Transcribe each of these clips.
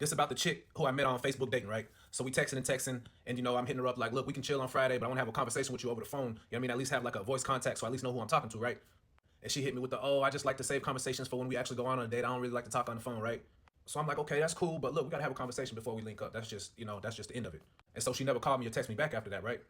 This about the chick who I met on Facebook dating, right? So we texting and texting, and I'm hitting her up like, look, we can chill on Friday, but I want to have a conversation with you over the phone. You know what I mean? At least have like a voice contact, so I at least know who I'm talking to, right? And she hit me with the, oh, I just like to save conversations for when we actually go on a date. I don't really like to talk on the phone, right? So I'm like, okay, that's cool, but look, we gotta have a conversation before we link up. That's just, that's just the end of it. And so she never called me or texted me back after that, right?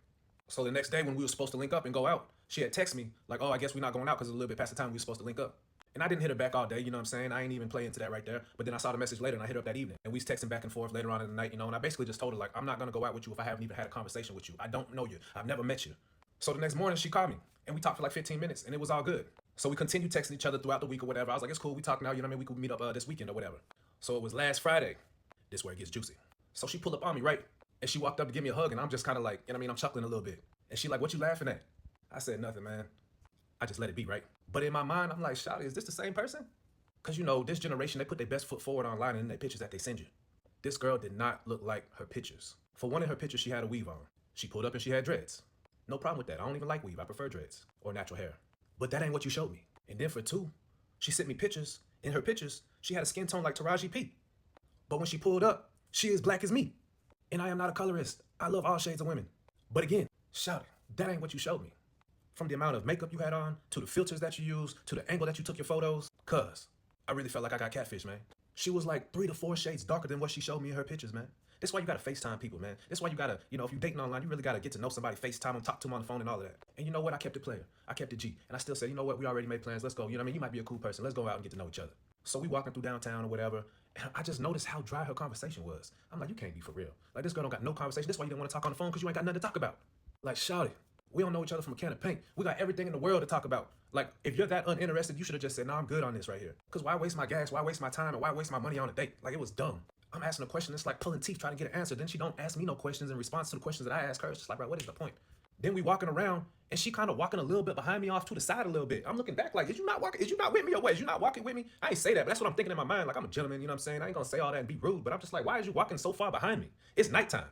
So the next day when we were supposed to link up and go out, she had texted me like, oh, I guess we're not going out because it's a little bit past the time we were supposed to link up. And I didn't hit her back all day, you know what I'm saying? I ain't even play into that right there. But then I saw the message later and I hit her up that evening. And we was texting back and forth later on in the night, and I basically just told her, like, I'm not gonna go out with you if I haven't even had a conversation with you. I don't know you. I've never met you. So the next morning she called me and we talked for like 15 minutes and it was all good. So we continued texting each other throughout the week or whatever. I was like, it's cool, we talk now, you know what I mean? We could meet up this weekend or whatever. So it was last Friday. This where it gets juicy. So she pulled up on me, right? And she walked up to give me a hug and I'm just kind of like, you know what I mean? I'm chuckling a little bit. And she like, what you laughing at? I said, nothing, man. I just let it be, right? But in my mind, I'm like, shawty, is this the same person? Because, this generation, they put their best foot forward online in their pictures that they send you. This girl did not look like her pictures. For one, in her picture, she had a weave on. She pulled up and she had dreads. No problem with that. I don't even like weave. I prefer dreads or natural hair. But that ain't what you showed me. And then for two, she sent me pictures. In her pictures, she had a skin tone like Taraji P. But when she pulled up, she is black as me. And I am not a colorist. I love all shades of women. But again, shawty, that ain't what you showed me. From the amount of makeup you had on, to the filters that you used, to the angle that you took your photos, cuz I really felt like I got catfished, man. She was like 3 to 4 shades darker than what she showed me in her pictures, man. That's why you gotta FaceTime people, man. That's why you gotta, if you're dating online, you really gotta get to know somebody, FaceTime them, talk to them on the phone and all of that. And you know what? I kept it player. I kept it G. And I still said, you know what? We already made plans. Let's go. You know what I mean? You might be a cool person. Let's go out and get to know each other. So we walking through downtown or whatever, and I just noticed how dry her conversation was. I'm like, you can't be for real. Like, this girl don't got no conversation. That's why you didn't want to talk on the phone, because you ain't got nothing to talk about. Like, shawty, we don't know each other from a can of paint. We got everything in the world to talk about. Like, if you're that uninterested, you should have just said, no, I'm good on this right here. Because why waste my gas? Why waste my time? And why waste my money on a date? Like, it was dumb. I'm asking a question. It's like pulling teeth trying to get an answer. Then she don't ask me no questions in response to the questions that I ask her. It's just like, bro, what is the point? Then we walking around, and she kind of walking a little bit behind me off to the side a little bit. I'm looking back like, is you not walking? Is you not with me or what? Is you not walking with me? I ain't say that, but that's what I'm thinking in my mind. Like, I'm a gentleman, you know what I'm saying? I ain't gonna say all that and be rude, but I'm just like, why is you walking so far behind me? It's nighttime.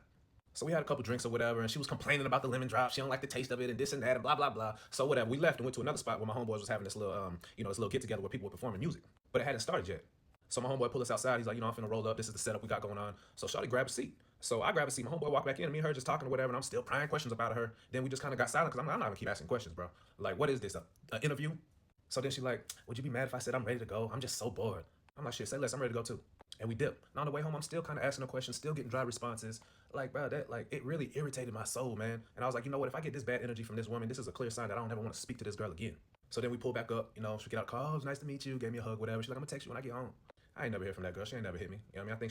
So we had a couple drinks or whatever, and she was complaining about the lemon drop. She don't like the taste of it and this and that and blah, blah, blah. So whatever, we left and went to another spot where my homeboys was having this little, this little get together where people were performing music. But it hadn't started yet. So my homeboy pulled us outside. He's like, I'm finna roll up. This is the setup we got going on. So shawty grabbed a seat. So I grabbed a seat. My homeboy walked back in. And me and her just talking or whatever. And I'm still prying questions about her. Then we just kind of got silent because I'm not gonna keep asking questions, bro. Like, what is this? An interview? So then she like, would you be mad if I said I'm ready to go? I'm just so bored. I'm like, shit, say less. I'm ready to go too. And we dipped. And on the way home, I'm still kind of asking her questions, still getting dry responses. Like, bro, it really irritated my soul, man. And I was like, you know what? If I get this bad energy from this woman, this is a clear sign that I don't ever want to speak to this girl again. So then we pull back up. She get out the car. Oh, it was nice to meet you. Gave me a hug, whatever. She's like, I'm gonna text you when I get home. I ain't never hear from that girl. She ain't never hit me. You know what I mean? I think she